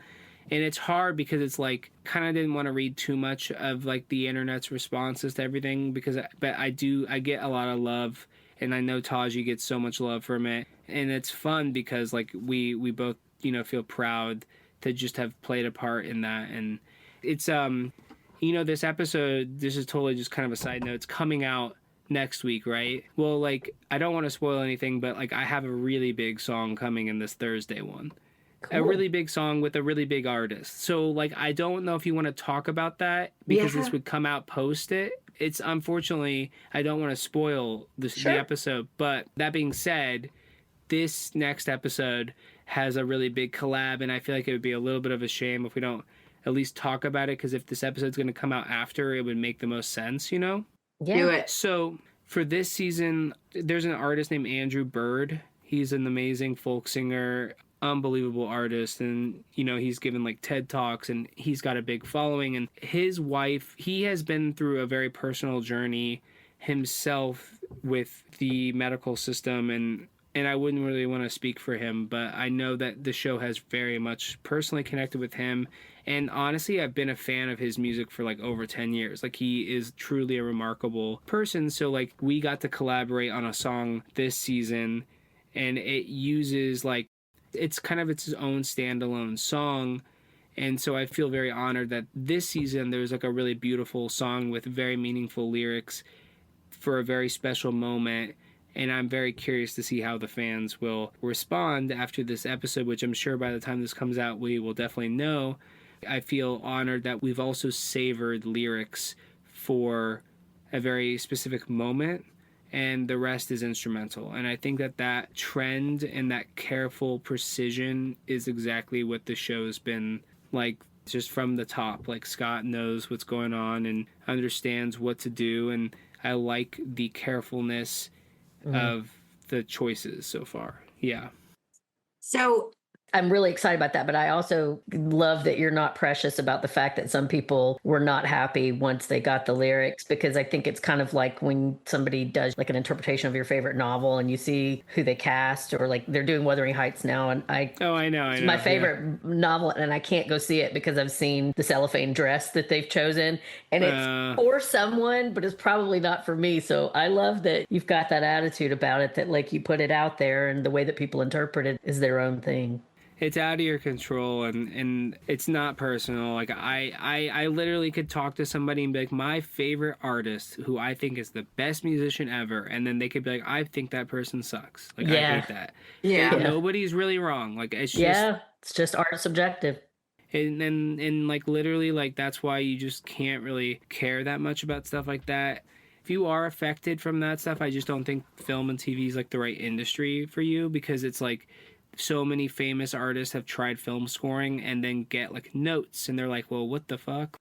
And it's hard because it's like, kind of didn't want to read too much of like the internet's responses to everything, but I get a lot of love, and I know Taji gets so much love from it. And it's fun because like we both, feel proud to just have played a part in that. And it's, this episode, this is totally just kind of a side note, it's coming out next week, right? Well, like, I don't want to spoil anything, but like I have a really big song coming in this Thursday one. Cool. A really big song with a really big artist. So like, I don't know if you want to talk about that because this would come out post it. It's unfortunately, I don't want to spoil the episode, but that being said, this next episode has a really big collab, and I feel like it would be a little bit of a shame if we don't at least talk about it, because if this episode's going to come out after, it would make the most sense, Yeah. Do it. So for this season, there's an artist named Andrew Bird. He's an amazing folk singer. unbelievable artist, and he's given like TED Talks, and he's got a big following. And his wife, he has been through a very personal journey himself with the medical system, and I wouldn't really want to speak for him, but I know that the show has very much personally connected with him. And honestly, I've been a fan of his music for like over 10 years. Like, he is truly a remarkable person. So like, we got to collaborate on a song this season, and it uses like, it's kind of its own standalone song. And so I feel very honored that this season there's like a really beautiful song with very meaningful lyrics for a very special moment. And I'm very curious to see how the fans will respond after this episode, which I'm sure by the time this comes out, we will definitely know. I feel honored that we've also savored lyrics for a very specific moment, and the rest is instrumental. And I think that that trend and that careful precision is exactly what the show's been like, just from the top. Like, Scott knows what's going on and understands what to do, and I like the carefulness of the choices so far. Yeah. So I'm really excited about that, but I also love that you're not precious about the fact that some people were not happy once they got the lyrics, because I think it's kind of like when somebody does like an interpretation of your favorite novel and you see who they cast, or like they're doing Wuthering Heights now, and I know. it's my favorite novel, and I can't go see it because I've seen the cellophane dress that they've chosen, and it's for someone, but it's probably not for me. So I love that you've got that attitude about it, that like you put it out there, and the way that people interpret it is their own thing. It's out of your control, and it's not personal. Like, I literally could talk to somebody and be like, my favorite artist who I think is the best musician ever, and then they could be like, I think that person sucks. Like, I hate that. Yeah. And nobody's really wrong. Like, it's just it's just art subjective. and like, literally, like, that's why you just can't really care that much about stuff like that. If you are affected from that stuff, I just don't think film and TV is like the right industry for you, because it's like, so many famous artists have tried film scoring and then get like notes, and they're like, well, what the fuck?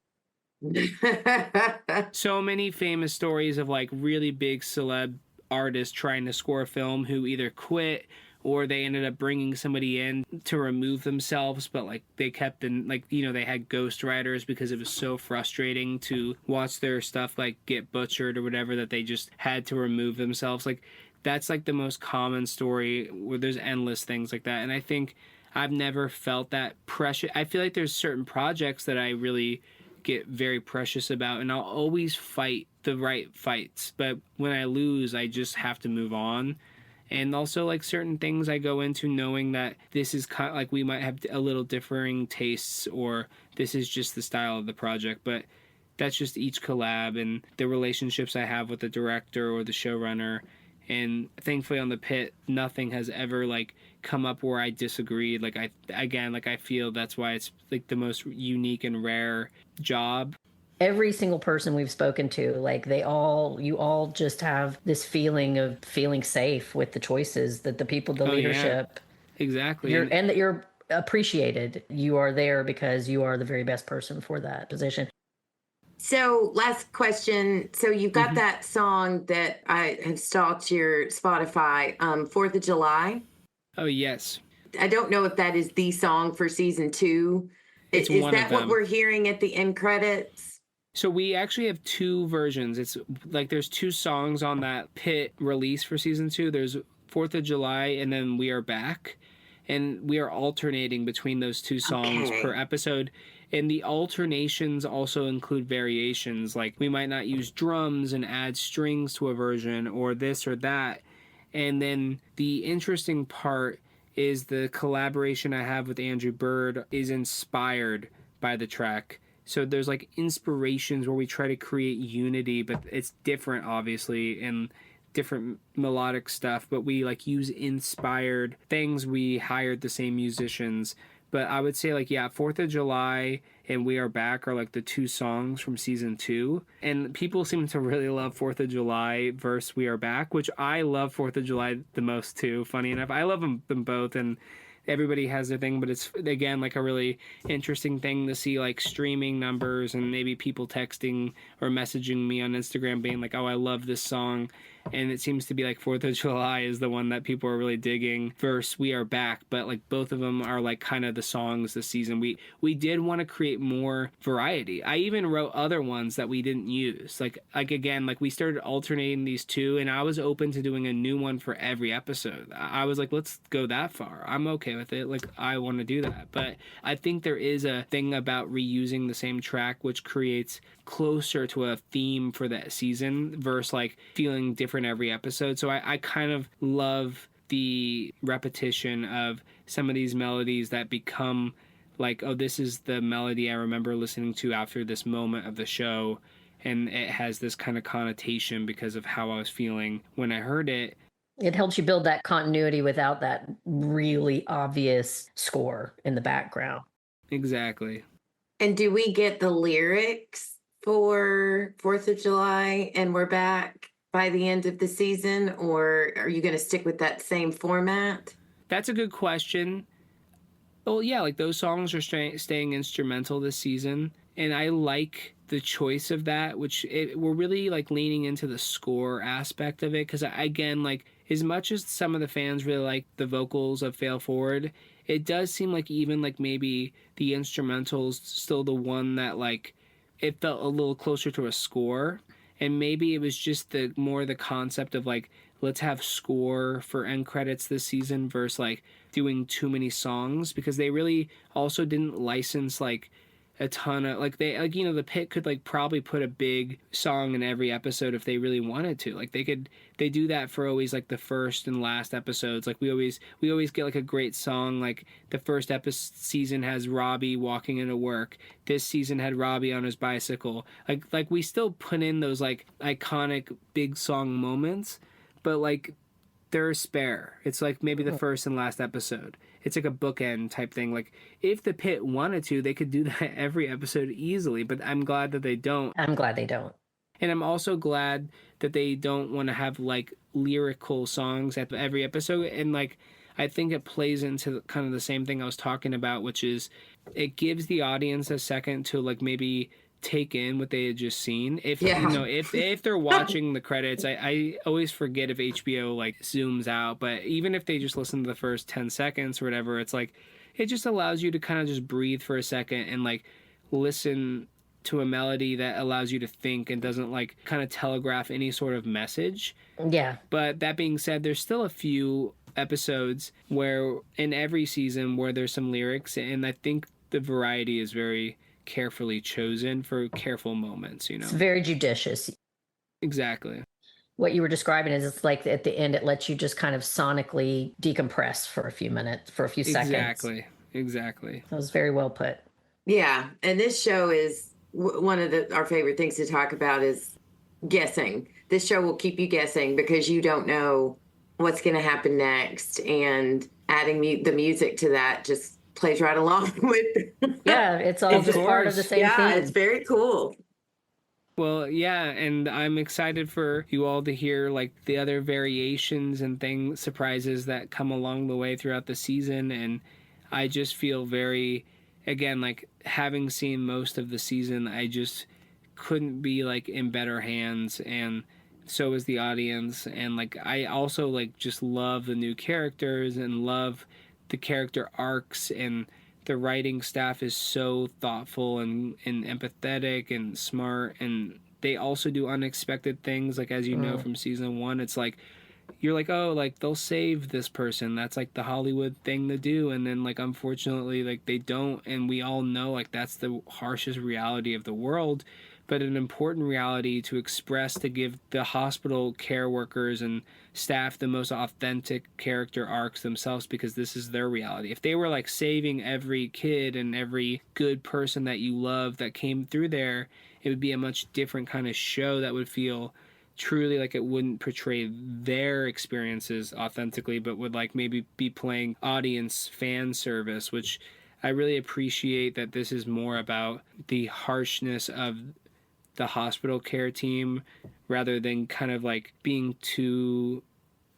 So many famous stories of like really big celeb artists trying to score a film who either quit or they ended up bringing somebody in to remove themselves, but like they kept in, like, they had ghostwriters because it was so frustrating to watch their stuff like get butchered or whatever, that they just had to remove themselves. Like, that's like the most common story, where there's endless things like that. And I think I've never felt that pressure. I feel like there's certain projects that I really get very precious about, and I'll always fight the right fights. But when I lose, I just have to move on. And also, like, certain things I go into knowing that this is kind of like, we might have a little differing tastes, or this is just the style of the project. But that's just each collab and the relationships I have with the director or the showrunner. And thankfully on The Pitt, nothing has ever like come up where I disagreed. Like, I feel that's why it's like the most unique and rare job. Every single person we've spoken to, like you all just have this feeling of feeling safe with the choices that the people, the leadership. Yeah. Exactly. And that you're appreciated. You are there because you are the very best person for that position. So, last question. So, you've got that song that I have stalked your Spotify, 4th of July. Oh, yes. I don't know if that is the song for season 2. It's is one that of them. What we're hearing at the end credits? So we actually have two versions. It's like there's two songs on that Pitt release for season 2. There's 4th of July and then We Are Back. And we are alternating between those two songs per episode. And the alternations also include variations. Like, we might not use drums and add strings to a version, or this or that. And then the interesting part is the collaboration I have with Andrew Bird is inspired by the track. So there's like inspirations where we try to create unity, but it's different, obviously, and different melodic stuff, but we like use inspired things. We hired the same musicians. But I would say, like, yeah, 4th of July and We Are Back are like the two songs from season 2. And people seem to really love 4th of July versus We Are Back, which I love 4th of July the most too, funny enough. I love them both, and everybody has their thing, but it's, again, like a really interesting thing to see, like, streaming numbers and maybe people texting or messaging me on Instagram being like, oh, I love this song. and it seems to be like 4th of July is the one that people are really digging versus We Are Back. But like both of them are like kind of the songs this season. We did want to create more variety. I even wrote other ones that we didn't use. Like again, like we started alternating these two, and I was open to doing a new one for every episode. I was like, let's go that far. I'm okay with it. Like I want to do that. But I think there is a thing about reusing the same track which creates closer to a theme for that season versus like feeling different every episode. So I kind of love the repetition of some of these melodies that become like, oh, this is the melody I remember listening to after this moment of the show, and it has this kind of connotation because of how I was feeling when I heard it. It helps you build that continuity without that really obvious score in the background. Exactly. And do we get the lyrics for 4th of July and We're Back by the end of the season, or are you going to stick with that same format? That's a good question. Well, yeah, like those songs are staying instrumental this season, and I like the choice of that, we're really like leaning into the score aspect of it, because again, like as much as some of the fans really like the vocals of Fail Forward, it does seem like even like maybe the instrumental's still the one that like it felt a little closer to a score, and maybe it was just the concept of like, let's have score for end credits this season versus like doing too many songs, because they really also didn't license like a ton of like the Pit could like probably put a big song in every episode if they really wanted to. Like they do that for always like the first and last episodes. Like we always get like a great song. Like the first season has Robbie walking into work. This season had Robbie on his bicycle. Like we still put in those like iconic big song moments, but like they're spare. It's like maybe the first and last episode. It's like a bookend type thing. Like if the Pit wanted to, they could do that every episode easily, but I'm glad that they don't. I'm glad they don't. And I'm also glad that they don't want to have like lyrical songs at every episode. And like I think it plays into kind of the same thing I was talking about, which is it gives the audience a second to like maybe take in what they had just seen. If if they're watching the credits, I always forget if HBO like zooms out, but even if they just listen to the first 10 seconds or whatever, it's like it just allows you to kind of just breathe for a second and like listen to a melody that allows you to think and doesn't like kind of telegraph any sort of message. Yeah. But that being said, there's still a few episodes where in every season where there's some lyrics, and I think the variety is very carefully chosen for careful moments, It's very judicious. Exactly. What you were describing is it's like at the end it lets you just kind of sonically decompress for a few minutes, for a few seconds. Exactly. That was very well put. Yeah, and this show is one of our favorite things to talk about is guessing. This show will keep you guessing because you don't know what's going to happen next, and adding the music to that just plays right along with. Yeah, it's all just part of the same thing. Yeah, it's very cool. Well, yeah, and I'm excited for you all to hear like the other variations and surprises that come along the way throughout the season. And I just feel very, again, like having seen most of the season, I just couldn't be like in better hands, and so is the audience. And like I also like just love the new characters and love the character arcs, and the writing staff is so thoughtful and empathetic and smart, and they also do unexpected things, like as you know from season 1. It's like you're like, oh, like they'll save this person, that's like the Hollywood thing to do, and then like unfortunately like they don't, and we all know like that's the harshest reality of the world, but an important reality to express, to give the hospital care workers and staff the most authentic character arcs themselves, because this is their reality. If they were like saving every kid and every good person that you love that came through there, it would be a much different kind of show that would feel truly like it wouldn't portray their experiences authentically, but would like maybe be playing audience fan service, which I really appreciate that this is more about the harshness of the hospital care team rather than kind of like being too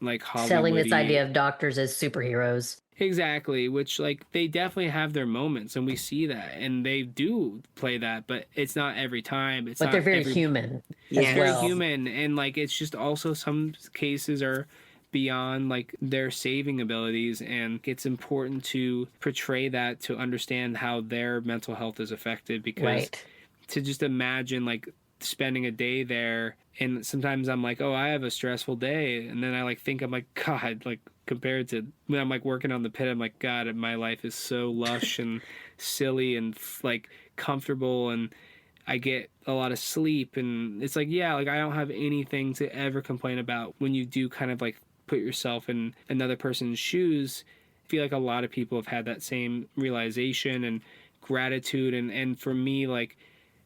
like Hollywood-y. Selling this idea of doctors as superheroes. Exactly, which like they definitely have their moments, and we see that, and they do play that, but it's not every time. But they're very human. as very well. human, and like it's just also some cases are beyond like their saving abilities, and it's important to portray that to understand how their mental health is affected, because Right. to just imagine like spending a day there, and sometimes I'm like, oh, I have a stressful day, and then I like think, I'm like, God, like compared to when I'm like working on the pit, I'm like, God, my life is so lush and silly and like comfortable, and I get a lot of sleep, and it's like, yeah, like I don't have anything to ever complain about. When you do kind of like put yourself in another person's shoes, I feel like a lot of people have had that same realization and gratitude, and for me, like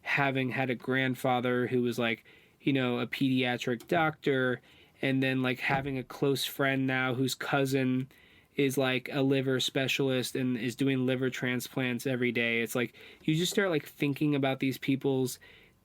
having had a grandfather who was like, you know, a pediatric doctor, and then like having a close friend now whose cousin is like a liver specialist and is doing liver transplants every day. It's like you just start like thinking about these people's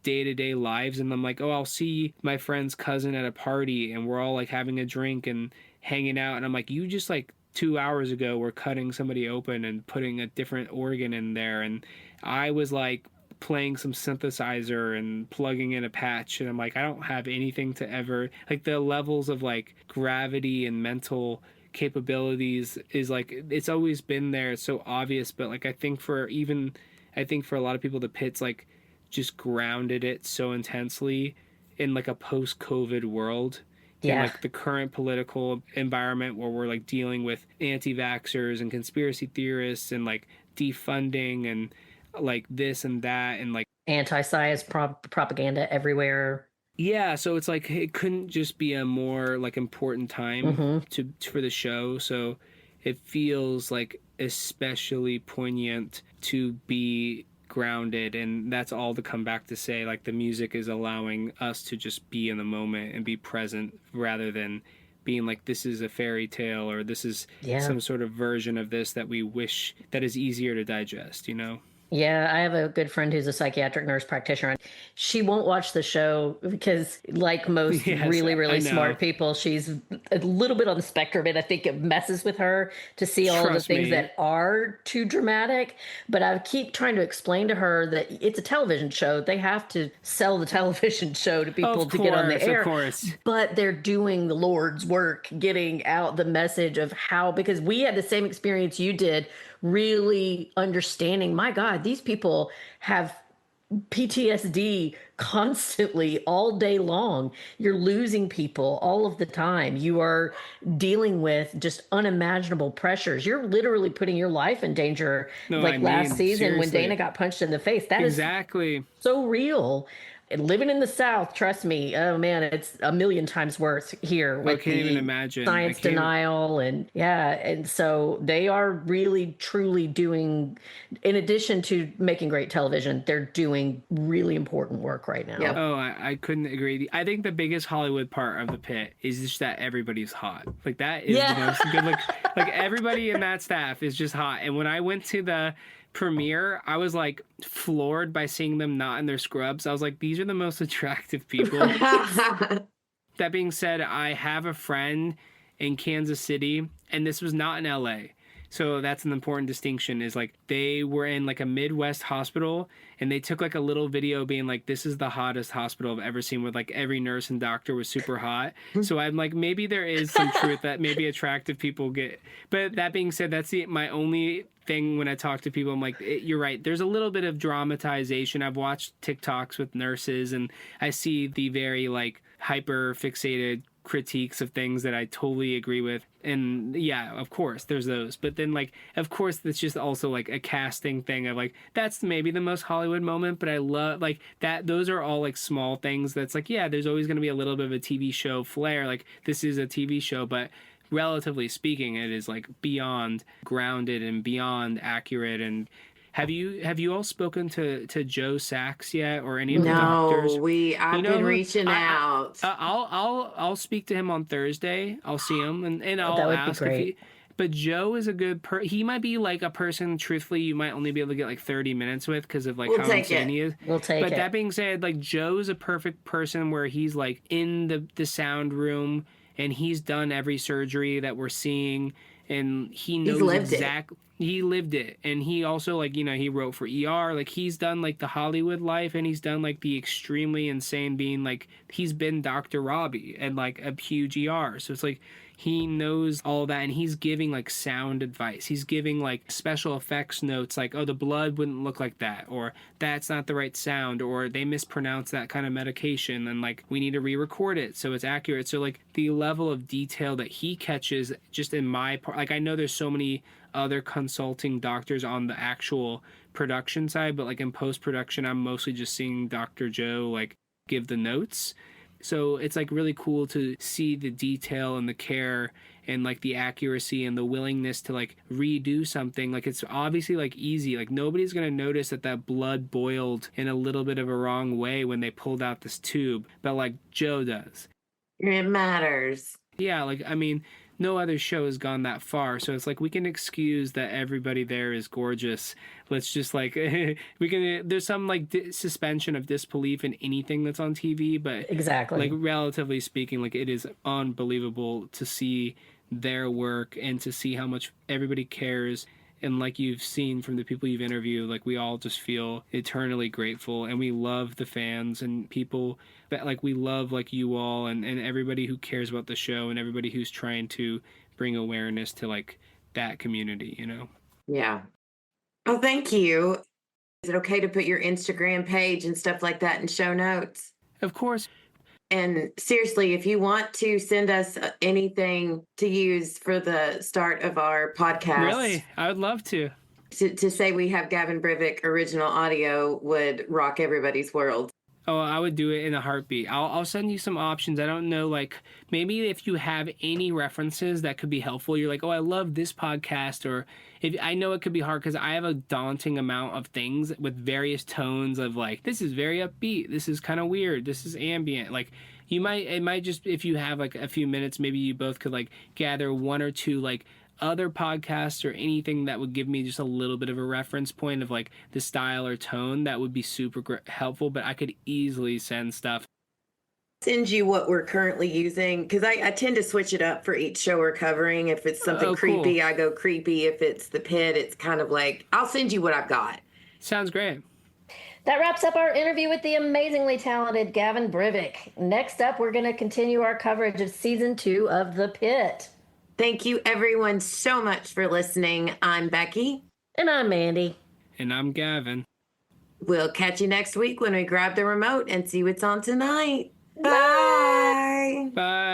day-to-day lives, and I'm like, oh, I'll see my friend's cousin at a party and we're all like having a drink and hanging out, and I'm like, you just like 2 hours ago were cutting somebody open and putting a different organ in there, and I was like playing some synthesizer and plugging in a patch, and I'm like, I don't have anything to ever like the levels of like gravity and mental capabilities is like it's always been there. It's so obvious, but like I think for a lot of people, the pit's like just grounded it so intensely in like a post-COVID world. In like the current political environment where we're like dealing with anti-vaxxers and conspiracy theorists and like defunding and like this and that and like Anti-science propaganda everywhere. yeah, so it's like it couldn't just be a more like important time to for the show. So it feels like especially poignant to be grounded, and that's all to come back to say like the music is allowing us to just be in the moment and be present rather than being like this is a fairy tale or this is some sort of version of this that we wish that is easier to digest, you know? Yeah, I have a good friend who's a psychiatric nurse practitioner, and she won't watch the show because, like most Yes, really, I really know. smart people, she's a little bit on the spectrum, and I think it messes with her to see all the Trust things me. that are too dramatic. But I keep trying to explain to her that it's a television show. They have to sell the television show to people Of to get on the course, air. of course. But they're doing the Lord's work, getting out the message of how, because we had the same experience you did, really understanding, my God, these people have PTSD constantly all day long. You're losing people all of the time. You are dealing with just unimagiable pressures. You're literally putting your life in danger. No, Like I last mean, season when seriously. Dana got punched in the face. That is Exactly. so real. And living in the South, trust me, oh man, it's a million times worse here I with can't even the imagine. science denial. And yeah, and so they are really truly doing, in addition to making great television, they're doing really important work right now. Yep. Oh, I couldn't agree. I think the biggest Hollywood part of the pit is just that everybody's hot. Like that is the most good. Like everybody in that staff is just hot. And when I went to the premiere, I was like floored by seeing them not in their scrubs. I was like, these are the most attractive people. That being said, I have a friend in Kansas City, and this was not in LA. So that's an important distinction, is like they were in like a Midwest hospital, and they took like a little video being like, this is the hottest hospital I've ever seen, with like every nurse and doctor was super hot. So I'm like, maybe there is some truth that maybe attractive people get. But that being said, that's my only thing when I talk to people. I'm like, you're right. There's a little bit of dramatization. I've watched TikToks with nurses, and I see the very like hyper fixated critiques of things that I totally agree with. And yeah, of course there's those, but then like of course that's just also like a casting thing of like that's maybe the most Hollywood moment, but I love like that those are all like small things that's like, yeah, there's always going to be a little bit of a TV show flair, like this is a TV show, but relatively speaking it is like beyond grounded and beyond accurate. And have you all spoken to Joe Sachs yet, or any of the doctors? No, I've been reaching out. I'll speak to him on Thursday. I'll see him and I'll That would ask be great. if he. But Joe is a good he might be like a person, truthfully, you might only be able to get like 30 minutes with because of like We'll how take insane it. he is. We'll take But it. that being said, like Joe's a perfect person where he's like in the sound room, and he's done every surgery that we're seeing, and he He's knows lived it. exactly. He lived it, and he also, like, you know, he wrote for ER. Like, he's done like the Hollywood life, and he's done like the extremely insane being, like, he's been Dr. Robbie and like a huge ER. So it's like he knows all that, and he's giving like sound advice. He's giving like special effects notes, like, oh, the blood wouldn't look like that, or that's not the right sound, or they mispronounced that kind of medication, and like we need to re-record it so it's accurate. So like the level of detail that he catches just in my part, like, I know there's so many other consulting doctors on the actual production side, but like in post-production, I'm mostly just seeing Dr. Joe like give the notes. So it's like really cool to see the detail and the care and like the accuracy and the willingness to like redo something. Like, it's obviously like easy, like nobody's gonna notice that blood boiled in a little bit of a wrong way when they pulled out this tube, but like Joe does. It matters. Yeah, like, I mean, no other show has gone that far, so it's like we can excuse that everybody there is gorgeous. Let's just like we can. There's some like suspension of disbelief in anything that's on TV, but Exactly. like relatively speaking, like it is unbelievable to see their work and to see how much everybody cares. And like you've seen from the people you've interviewed, like we all just feel eternally grateful, and we love the fans and people that like we love, like you all, and everybody who cares about the show and everybody who's trying to bring awareness to like that community, you know? Yeah. Oh, thank you. Is it okay to put your Instagram page and stuff like that in show notes? Of course. And seriously, if you want to send us anything to use for the start of our podcast, Really? I would love to. to say we have Gavin Brivik original audio would rock everybody's world. Oh, I would do it in a heartbeat. I'll send you some options. I don't know, like maybe if you have any references that could be helpful. You're like, oh, I love this podcast, or if I know it could be hard because I have a daunting amount of things with various tones of like, this is very upbeat, this is kind of weird, this is ambient. Like it might just, if you have like a few minutes, maybe you both could like gather one or two like other podcasts or anything that would give me just a little bit of a reference point of like the style or tone. That would be super helpful, but I could easily send stuff. Send you what we're currently using, because I tend to switch it up for each show we're covering. If it's something creepy, cool. I go creepy. If it's the pit, it's kind of like, I'll send you what I've got. Sounds great. That wraps up our interview with the amazingly talented Gavin Brivik. Next up, we're going to continue our coverage of season 2 of The Pit. Thank you, everyone, so much for listening. I'm Becky. And I'm Mandy. And I'm Gavin. We'll catch you next week when we grab the remote and see what's on tonight. Bye. Bye.